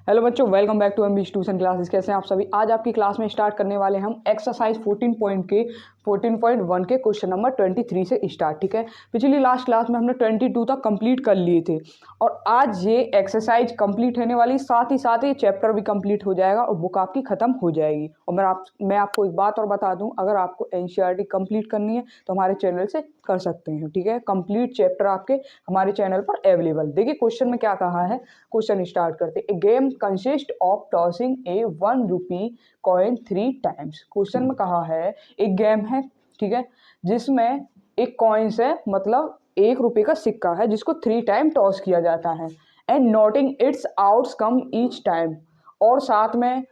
Hello बच्चों, welcome back to MB tuition classes. कैसे हैं आप सभी। आज आपकी क्लास में स्टार्ट करने वाले हम एक्सरसाइज 14.1 के क्वेश्चन नंबर 23 से स्टार्ट। ठीक है, पिछली लास्ट क्लास में हमने 22 तक कंप्लीट कर लिए थे और आज ये एक्सरसाइज कंप्लीट होने वाली, साथ ही साथ ये चैप्टर भी कंप्लीट हो जाएगा और बुक आपकी खत्म हो जाएगी। और मैं आपको एक बात और बता दूं, अगर आपको एनसीईआरटी कंप्लीट करनी है तो हमारे चैनल से कर सकते हैं। ठीक है, कंप्लीट चैप्टर आपके हमारे चैनल पर अवेलेबल। देखिए क्वेश्चन में क्या कहा है, क्वेश्चन स्टार्ट करते। A game consist of tossing a 1 rupee coin 3 times. Question में कहा है एक गेम है, ठीक है, जिसमें एक कॉइन्स है, मतलब 1 रुपये का सिक्का है जिसको 3 टाइम टॉस किया जाता है। And noting it's outcome each time, और साथ में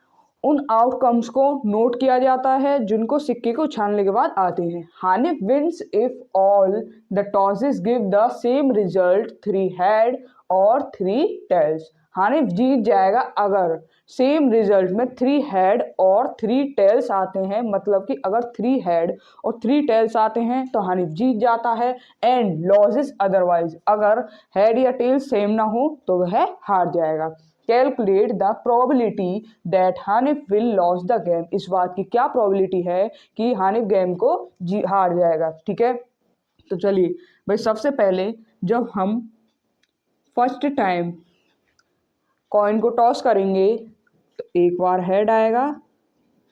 उन आउटकम्स को नोट किया जाता है जिनको सिक्के को उछालने के बाद आते हैं। हानिफ wins if all the tosses give the same result 3 head और 3 टेल्स। हानिफ जीत जाएगा अगर सेम रिजल्ट में 3 हेड और 3 टेल्स आते हैं, मतलब कि अगर 3 हेड और 3 टेल्स आते हैं तो हानिफ जीत जाता है। एंड लॉसेस अदरवाइज, अगर हेड या टेल सेम ना हो तो वह हार जाएगा। Calculate the probability that Hanif will loss the game. इस बात की क्या प्रोबेबिलिटी है कि हानिफ गेम को हार जाएगा। ठीक है, तो चलिए भाई, सबसे पहले जब हम फर्स्ट टाइम कॉइन को टॉस करेंगे तो एक बार हेड आएगा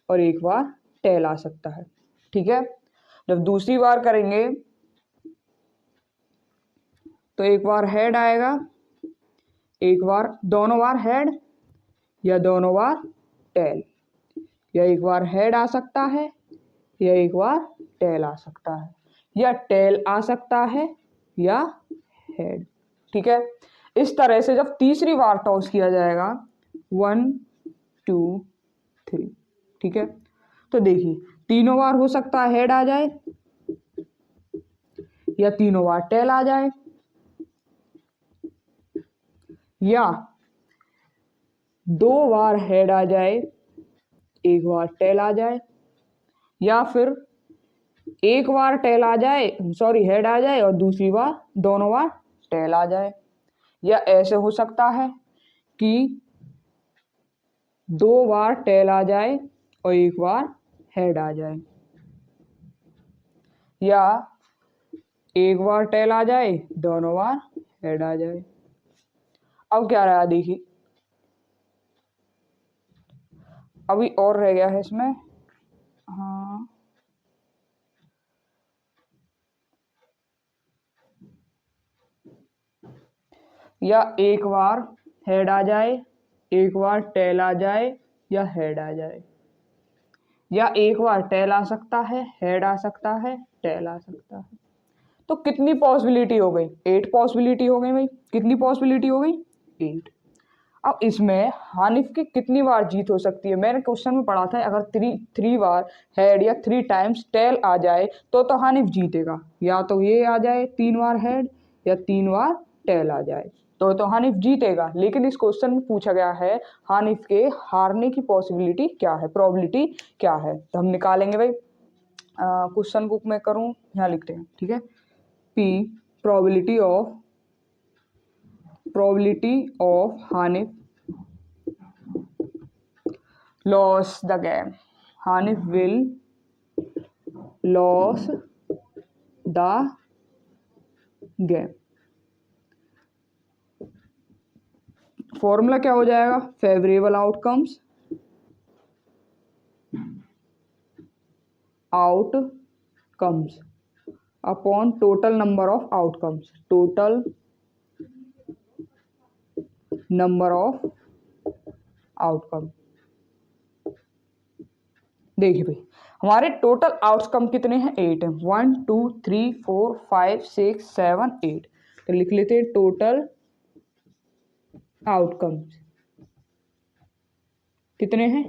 और एक बार टेल आ सकता है। ठीक है, जब दूसरी बार करेंगे तो एक बार हेड आएगा, एक बार, दोनों बार हेड या दोनों बार टेल, या एक बार हेड आ सकता है या एक बार टेल आ सकता है, या टेल आ सकता है या हेड। ठीक है, इस तरह से जब तीसरी बार टॉस किया जाएगा 1 2 3, ठीक है, तो देखिए तीनों बार हो सकता है हेड आ जाए या तीनों बार टेल आ जाए, या 2 बार हेड आ जाए, एक बार टेल आ जाए, या फिर एक बार टेल आ जाए, सॉरी हेड आ जाए और दूसरी बार दोनों बार टेल आ जाए, या ऐसे हो सकता है कि 2 बार टेल आ जाए और एक बार हेड आ जाए, या एक बार टेल आ जाए दोनों बार हेड आ जाए। अब क्या रहा देखिए, अभी और रह गया है इसमें, हाँ, या एक बार हेड आ जाए, एक बार टेल आ जाए, या हेड आ जाए, या एक बार टेल आ सकता है, हेड आ सकता है, टेल आ सकता है। तो कितनी पॉसिबिलिटी हो गई? 8 पॉसिबिलिटी हो गई भाई। कितनी पॉसिबिलिटी हो गई? 8। अब इसमें हानिफ की कितनी बार जीत हो सकती है? मैंने क्वेश्चन में पढ़ा था, अगर थ्री बार हेड या 3 टाइम्स टेल आ जाए तो हानिफ जीतेगा। या तो ये आ जाए 3 बार हेड या 3 बार टेल आ जाए तो हानिफ जीतेगा। लेकिन इस क्वेश्चन में पूछा गया है हानिफ के हारने की पॉसिबिलिटी क्या है, प्रोबेबिलिटी क्या है, तो हम निकालेंगे भाई। क्वेश्चन बुक में करूँ, यहाँ लिखते हैं, ठीक है। P probability of Hanif lost the game. Hanif will lose the game. Formula क्या हो जाएगा? Favourable outcomes upon total number of outcomes, total number of outcome. देखिए भाई, हमारे टोटल आउटकम कितने हैं? 8 हैं। 1 2 3 4 5 6 7 8। तो लिख लेते हैं टोटल आउटकम्स कितने हैं?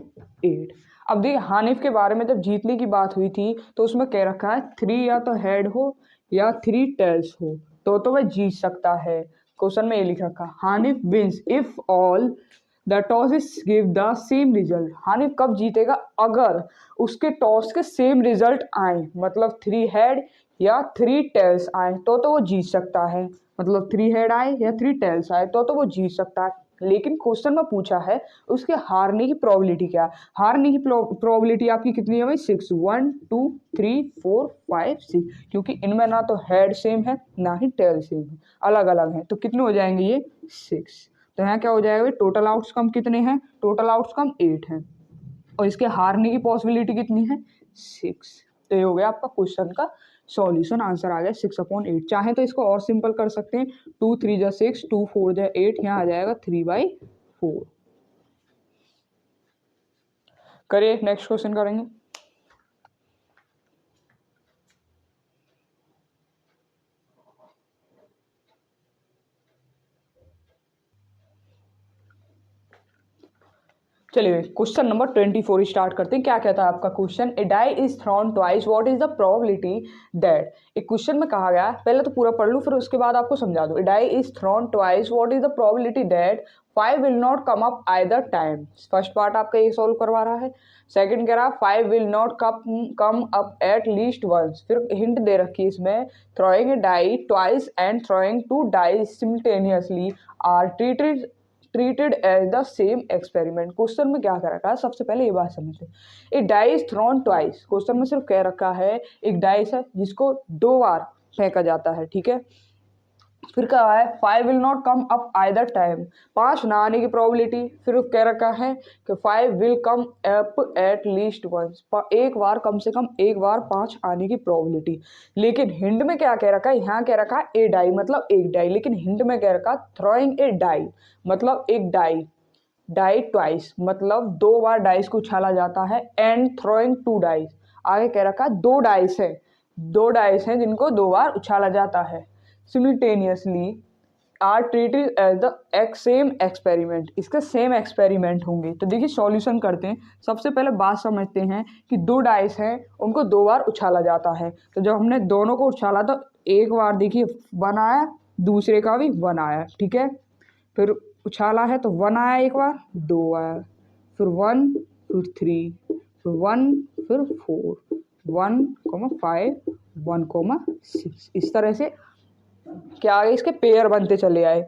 8। अब देखिए हानिफ के बारे में जब जीतने की बात हुई थी तो उसमें कह रखा है 3 या तो हेड हो या 3 टेल्स हो तो वह जीत सकता है। क्वेश्चन में ये लिख रखा, Hanif wins if all the tosses give the same result. Hanif कब जीतेगा? अगर उसके टॉस के सेम रिजल्ट आए, मतलब 3 हेड या 3 टेल्स आए तो वो जीत सकता है। मतलब 3 हेड आए या 3 टेल्स आए तो वो जीत सकता है। लेकिन क्वेश्चन में पूछा है उसके हारने की प्रोबेबिलिटी क्या है। हारने की प्रोबेबिलिटी आपकी कितनी है भाई 6, 1 2 3 4 5 6, क्योंकि इनमें ना तो हेड सेम है ना ही टेल सेम है, अलग अलग है। तो कितने हो जाएंगे ये 6। तो यहाँ क्या हो जाएगा भाई, टोटल आउटकम कितने हैं, टोटल आउटकम 8 है और इसके हारने की पॉसिबिलिटी कितनी है 6। तो ये हो गया आपका क्वेश्चन का सॉल्यूशन, आंसर आ गया 6/8। चाहे तो इसको और सिंपल कर सकते हैं, 2 3 जा 6, 2 4 जा 8, यहाँ आ जाएगा 3/4। करिए नेक्स्ट क्वेश्चन करेंगे। चलिए क्वेश्चन नंबर 24 स्टार्ट करते हैं। क्या कहता है आपका question, a die is thrown twice, what is the probability that. एक क्वेश्चन में कहा गया, पहले तो पूरा पढ़ लूँ फिर उसके बाद आपको समझा दूँ। A die is thrown twice, what is the probability that 5 will not come up either time. First part आपका ये सॉल्व करवा रहा है। सेकंड कह रहा 5 will not come up at least once. फिर हिंट दे रखी है इसमें, throwing a die twice and throwing 2 dice simultaneously are treated as the same experiment. Question में क्या कह रखा है, सबसे पहले ये बात समझते हैं। एक डाइस थ्रोन ट्वाइस, क्वेश्चन में सिर्फ कह रखा है एक डाइस है जिसको 2 बार फेंका जाता है, ठीक है। फिर कहा है 5 will not come up either time, 5 ना आने की प्रोबेबिलिटी। फिर कह रखा है कि 5 will come up at least once, एक बार कम से कम एक बार 5 आने की प्रोबेबिलिटी। लेकिन हिंट में क्या कह रखा है, यहाँ कह रखा है ए डाई मतलब एक डाई, लेकिन हिंट में कह रखा थ्रोइंग ए डाई मतलब एक डाई, डाई ट्वाइस मतलब 2 बार डाइस को उछाला जाता है, एंड थ्रोइंग 2 डाइस, आगे कह रखा है 2 डाइस है, 2 डाइस हैं जिनको 2 बार उछाला जाता है, simultaneously are treated as the same experiment, इसके सेम एक्सपेरिमेंट होंगे। तो देखिए सॉल्यूशन करते हैं। सबसे पहले बात समझते हैं कि 2 डाइस हैं उनको 2 बार उछाला जाता है। तो जब हमने दोनों को उछाला तो एक बार देखिए 1 आया, दूसरे का भी 1 आया, ठीक है। फिर उछाला है तो 1 आया, एक बार 2 आया, फिर 1 फिर 3 फिर 1 फिर 4, 1,5 1,6, इस तरह से क्या आगे इसके पेयर बनते चले आए।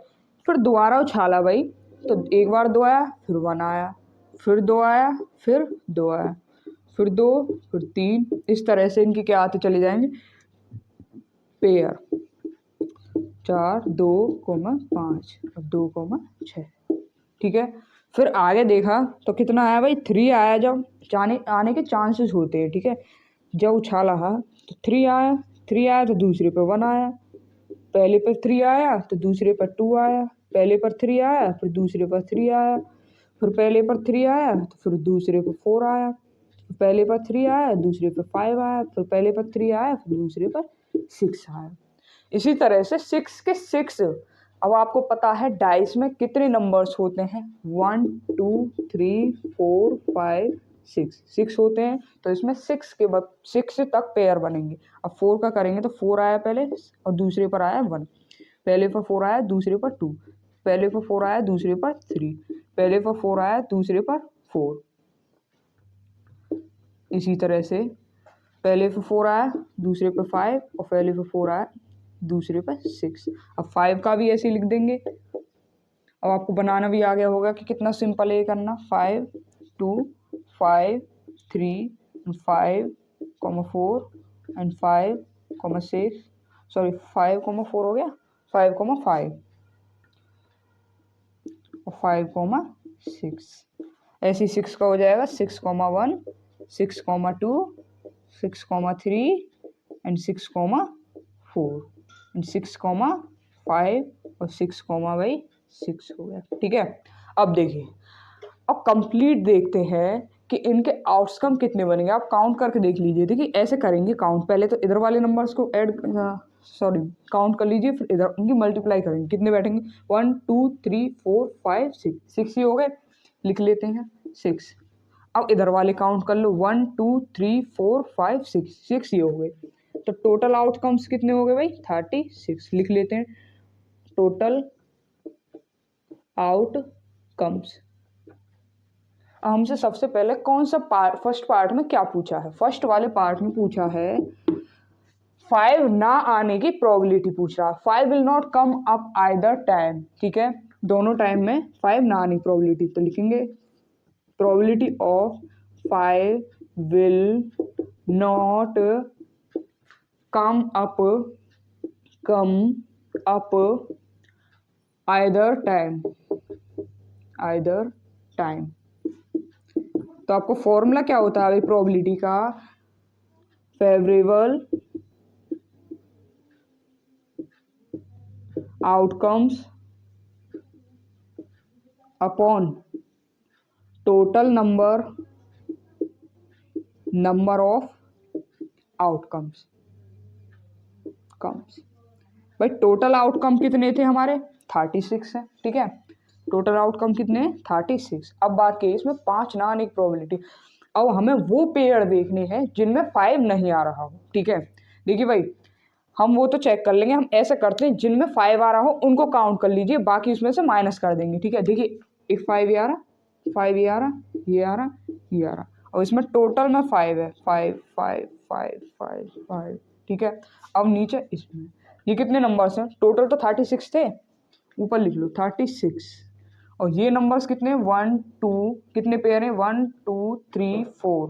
फिर दोबारा उछाला भाई तो एक बार 2 आया, फिर 1 आया, फिर 2 आया, फिर 2 आया, फिर 2 फिर 3, इस तरह से इनके क्या आते चले जाएंगे पेयर, 4 2,5 और 2,6, ठीक है। फिर आगे देखा तो कितना आया भाई 3 आया, जब आने के चांसेस होते हैं, ठीक है। जब उछाला है तो 3 आया, 3 आया तो दूसरे पे 1 आया, पहले पर 3 आया तो दूसरे पर 2 आया, पहले पर 3 आया फिर दूसरे पर 3 आया, फिर पहले पर 3 आया तो फिर दूसरे पर 4 आया, फिर पहले पर 3 आया दूसरे पर 5 आया, फिर पहले पर 3 आया फिर दूसरे पर 6 आया। इसी तरह से 6 के 6, अब आपको पता है डाइस में कितने नंबर्स होते हैं, 1 2 3 4 5 6 होते हैं। तो इसमें 6 के बाद 6 तक पेयर बनेंगे। अब 4 का करेंगे तो 4 आया पहले और दूसरे पर आया 1, पहले पर 4 आया दूसरे पर 2, पहले पर 4 आया दूसरे पर 3, पहले पर 4 आया दूसरे पर 4, इसी तरह से पहले पर 4 आया दूसरे पर 5 और पहले पर 4 आया दूसरे पर 6। अब 5 का भी ऐसे ही लिख देंगे। अब आपको बनाना भी आ गया होगा कि कितना सिंपल है करना, 5 2 5 3 5 4 एंड 5 6, सॉरी 5,4 हो गया, 5,5 और 5,6, ऐसे 6 का हो जाएगा 6,1 6,2 6,3 एंड 6,4 एंड 6,5 और 6,6 हो गया, ठीक है। अब देखिए, अब कंप्लीट देखते हैं कि इनके आउटकम कितने बनेंगे। आप काउंट करके देख लीजिए। देखिए ऐसे करेंगे काउंट, पहले तो इधर वाले नंबर्स को काउंट कर लीजिए, फिर इधर उनकी मल्टीप्लाई करेंगे, कितने बैठेंगे 1 2 3 4 5 6 ही हो गए, लिख लेते हैं 6। अब इधर वाले काउंट कर लो, 1 2 3 4 5 6 ही हो गए। तो टोटल आउटकम्स कितने हो गए भाई 36, लिख लेते हैं टोटल आउटकम्स। हमसे सबसे पहले कौन सा पार्ट, फर्स्ट पार्ट में क्या पूछा है, फर्स्ट वाले पार्ट में पूछा है 5 ना आने की प्रोबेबिलिटी पूछ रहा है, 5 will not come up either time, ठीक है। दोनों टाइम में 5 ना आने की प्रोबेबिलिटी, तो लिखेंगे probability of 5 will not come up either time. तो आपको फॉर्मूला क्या होता है प्रोबेबिलिटी का, favourable outcomes upon total number of outcomes. भाई टोटल आउटकम कितने थे हमारे, 36 है, ठीक है, टोटल आउटकम कितने, 36। अब बात की इसमें 5 ना आने की प्रोबेबिलिटी। अब हमें वो पेयर देखने हैं जिनमें 5 नहीं आ रहा हो, ठीक है। देखिए भाई हम वो तो चेक कर लेंगे, हम ऐसे करते हैं जिनमें 5 आ रहा हो उनको काउंट कर लीजिए, बाकी उसमें से माइनस कर देंगे, ठीक है। देखिए एक 5 ये आ रहा, 5 ये आ रहा, ये आ रहा, ये आ रहा, और इसमें टोटल में 5 है, 5 5 5 5 5, ठीक है। अब नीचे इसमें ये कितने नंबर्स हैं, टोटल तो 36 थे, ऊपर लिख लो 36, और ये नंबर्स कितने 1 2, कितने पेयर हैं 1 2 3 4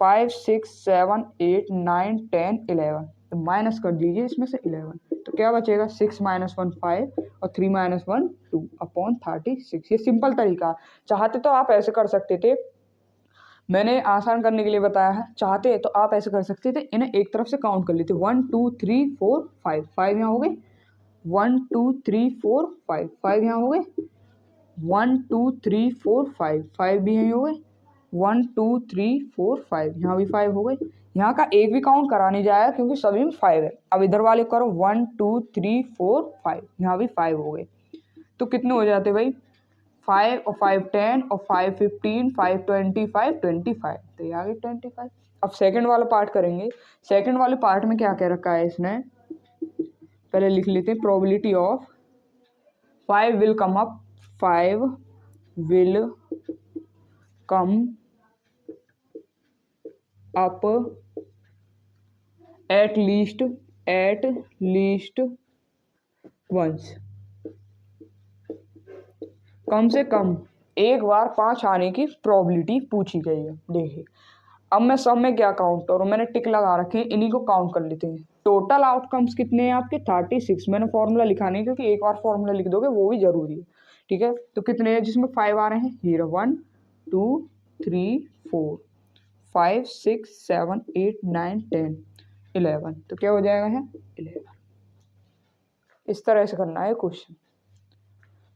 5 6 7 8 9 10 11, तो माइनस कर दीजिए इसमें से 11, तो क्या बचेगा 6 - 1 5 और 3 - 1 2 अपॉन 36। ये सिंपल तरीका, चाहते तो आप ऐसे कर सकते थे, मैंने आसान करने के लिए बताया है, चाहते तो आप ऐसे कर सकते थे, इन्हें एक तरफ से काउंट कर लेते 1 2 3 4 5, 5 यहाँ हो गए, 1 2 3 4 5, 5 यहाँ हो गए, 1 2 3 4 5, 5 भी यहीं हो गए, 1 2 3 4 5, यहाँ भी 5 हो गए, यहाँ का एक भी काउंट करा नहीं जाएगा क्योंकि सभी में 5 है। अब इधर वाले करो 1 2 3 4 5, यहाँ भी 5 हो गए, तो कितने हो जाते भाई 5 और 5 10 और 5 15 5 25 25, तो ये आ गए 25। अब सेकंड वाला पार्ट करेंगे, सेकंड वाले पार्ट में क्या कह रखा है इसने, पहले लिख लेते हैं probability of 5 will come up, 5 will come up at least once, कम से कम एक बार 5 आने की प्रोबेबिलिटी पूछी गई है। देखिए अब मैं सब में क्या काउंट करूँ, मैंने टिक लगा रखे हैं, इन्हीं को काउंट कर लेते हैं। टोटल आउटकम्स कितने हैं आपके 36, मैंने फॉर्मूला लिखा नहीं क्योंकि एक बार फॉर्मूला लिख दोगे वो भी जरूरी है, ठीक है। तो कितने हैं जिसमें 5 आ रहे हैं, ये 1 2 3 4 5 6 7 8 9 10 11, तो क्या हो जाएगा है 11। इस तरह से करना है क्वेश्चन,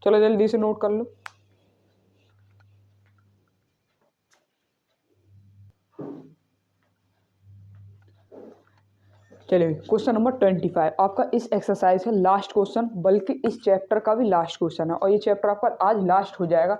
चलो जल्दी से नोट कर लो। चलिए क्वेश्चन नंबर 25 आपका इस एक्सरसाइज का लास्ट क्वेश्चन, बल्कि इस चैप्टर का भी लास्ट क्वेश्चन है, और ये चैप्टर आपका आज लास्ट हो जाएगा,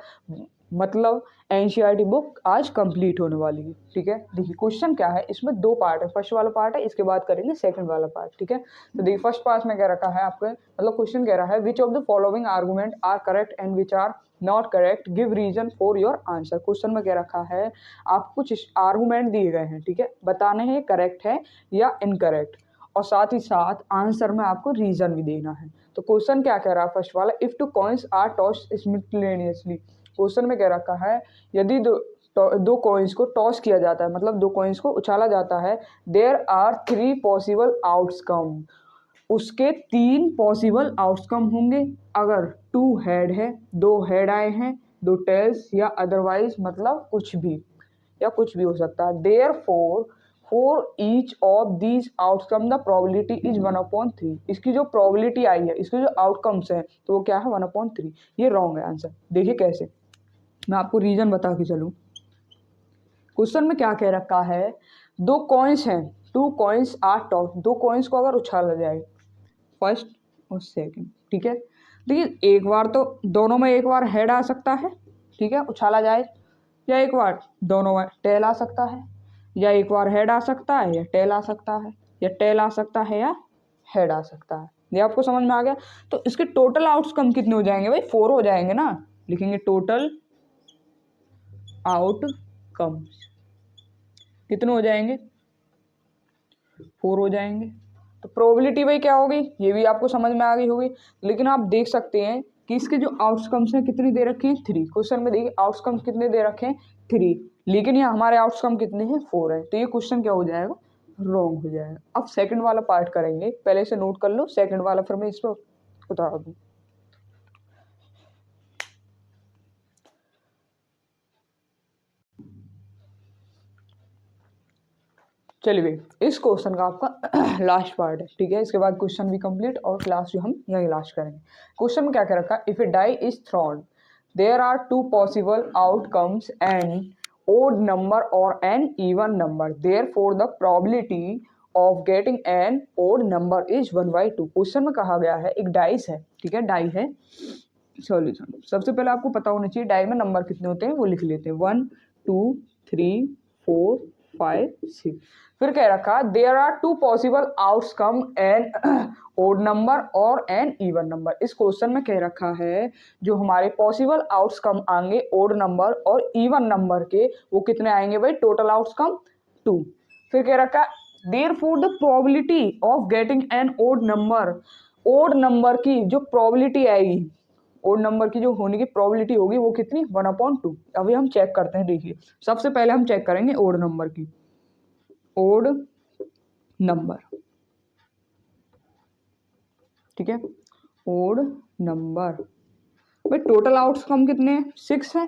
मतलब एनसीईआरटी बुक आज कंप्लीट होने वाली है, ठीक है। देखिए क्वेश्चन क्या है, इसमें 2 पार्ट है, फर्स्ट वाला पार्ट है, इसके बाद करेंगे सेकंड वाला पार्ट, ठीक है। तो देखिए फर्स्ट पार्ट में क्या रखा है आपके, मतलब क्वेश्चन कह रहा है which of the following argument are correct and which are not correct, give reason for your answer. Question में क्या रखा है, आप कुछ आर्गूमेंट दिए गए हैं, ठीक है, बताने हैं करेक्ट है या इनकरेक्ट, और साथ ही साथ आंसर में आपको रीजन भी देना है। तो क्वेश्चन क्या कह रहा है फर्स्ट वाला, if two coins are toss simultaneously, question में कह रखा है यदि दो कॉइन्स को टॉस किया जाता है, मतलब 2 कॉइन्स को उछाला जाता है, देयर आर 3 पॉसिबल आउटकम, उसके 3 पॉसिबल आउटकम होंगे, अगर 2 हेड है, 2 हेड आए हैं, 2 टेल्स, या अदरवाइज मतलब कुछ भी, या कुछ भी हो सकता है। Therefore each of these outcome the probability is 1/3, इसकी जो प्रोबेबिलिटी आई है, इसके जो आउटकम्स हैं, तो वो क्या है 1/3, ये रॉन्ग है आंसर। देखिए कैसे, मैं आपको रीजन बता के चलूँ। क्वेश्चन में क्या कह रखा है, 2 कॉइन्स हैं, 2 कॉइन्स आर टॉस, 2 कॉइन्स को अगर उछाला जाए फर्स्ट और सेकंड, ठीक है। देखिए एक बार तो दोनों में एक बार हेड आ सकता है, ठीक है, उछाला जाए, या एक बार दोनों में टेल आ सकता है, या एक बार हेड आ सकता है या टेल आ सकता है, या टेल आ सकता है या हेड आ सकता है। ये आपको समझ में आ गया। तो इसके टोटल आउटकम कितने हो जाएंगे भाई, 4 हो जाएंगे ना, लिखेंगे टोटल आउटकम कितने हो जाएंगे, 4 हो जाएंगे। तो प्रोबेबिलिटी भाई क्या होगी, ये भी आपको समझ में आ गई होगी, लेकिन आप देख सकते हैं कि इसके जो आउटकम्स हैं कितने दे रखे हैं 3। क्वेश्चन में देखिए आउटकम्स कितने दे रखे हैं 3, लेकिन ये हमारे आउटकम कितने हैं 4 है, तो ये क्वेश्चन क्या हो जाएगा रॉन्ग हो जाएगा। अब सेकंड वाला पार्ट करेंगे, पहले से नोट कर लो सेकंड वाला, फिर मैं इस पर उतार दूँ। चलिए इस क्वेश्चन का आपका लास्ट पार्ट है, ठीक है। इसके बाद क्वेश्चन भी कंप्लीट और क्लास जो हम यही लास्ट करेंगे। क्वेश्चन में क्या कह रखा है, if a die is thrown there are 2 possible outcomes an odd number और an even number, therefore the probability of getting an odd number is 1/2। Question में कहा गया है एक डाइस है, ठीक है, डाई है। सॉल्यूशन सबसे पहले आपको पता होना चाहिए डाई में नंबर कितने होते हैं, वो लिख लेते हैं 1 2 3 4 5 6। फिर कह रखा there are 2 possible outcome an odd number और एन इवन नंबर। इस क्वेश्चन में कह रखा है जो हमारे पॉसिबल आउटकम आएंगे ओड नंबर और इवन नंबर के, वो कितने आएंगे भाई, टोटल आउटकम 2। फिर कह रखा therefore the probability of getting an odd number की जो प्रोबेबिलिटी आएगी, ओड नंबर की जो होने की प्रोबेबिलिटी होगी वो कितनी 1/2। अभी हम चेक करते हैं, देखिए सबसे पहले हम चेक करेंगे ओड नंबर की, ओड नंबर, ठीक है, ओड नंबर भाई टोटल आउटकम कितने हैं 6 है,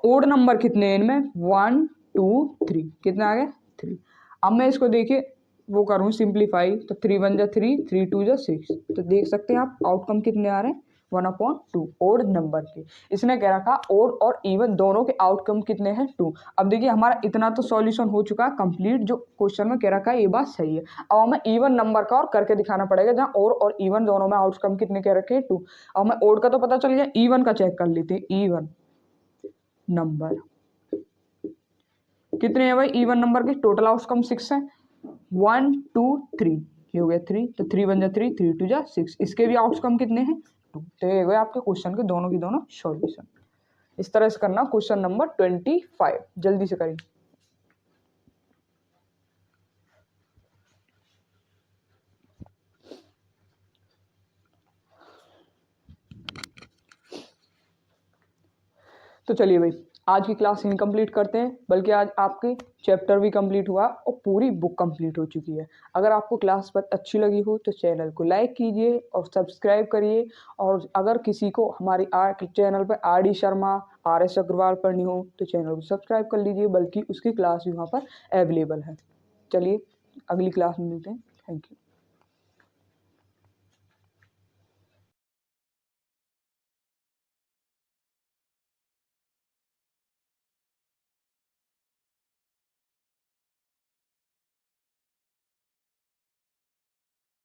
ओड नंबर कितने हैं इनमें 1 2 3, कितना आ गया 3। अब मैं इसको देखिए वो करूँ सिंप्लीफाई, तो 3 1 जा 3 3 2 जा 6, तो देख सकते हैं आप आउटकम कितने आ रहे हैं 1/2 ओड नंबर के। इसने कह रखा ओड और इवन दोनों के आउटकम कितने हैं 2। अब देखिए हमारा इतना तो सॉल्यूशन हो चुका है कंप्लीट, जो क्वेश्चन में कह रखा है ये बात सही है। अब हमें इवन नंबर का और करके दिखाना पड़ेगा, जहाँ और इवन दोनों में आउटकम कितने कह रखे हैं 2। अब हमें ओड का तो पता चल गया, इवन का चेक कर लेते हैं। इवन नंबर कितने हैं भाई, इवन नंबर के टोटल आउटकम 6 है, 1 2 3, ये हो गया 3, तो 3 1 जा 3 3 2 जा 6, इसके भी आउटकम कितने हैं 2। तो ये हुए आपके क्वेश्चन के दोनों की दोनों सॉल्यूशन। इस तरह से करना क्वेश्चन नंबर 25, जल्दी से करिए। तो चलिए भाई आज की क्लास यहीं कंप्लीट करते हैं, बल्कि आज आपकी चैप्टर भी कंप्लीट हुआ और पूरी बुक कंप्लीट हो चुकी है। अगर आपको क्लास पर अच्छी लगी हो तो चैनल को लाइक कीजिए और सब्सक्राइब करिए, और अगर किसी को हमारी चैनल पर RD शर्मा RS अग्रवाल पढ़नी हो तो चैनल को सब्सक्राइब कर लीजिए, बल्कि उसकी क्लास भी वहाँ पर अवेलेबल है। चलिए अगली क्लास में मिलते हैं, थैंक यू।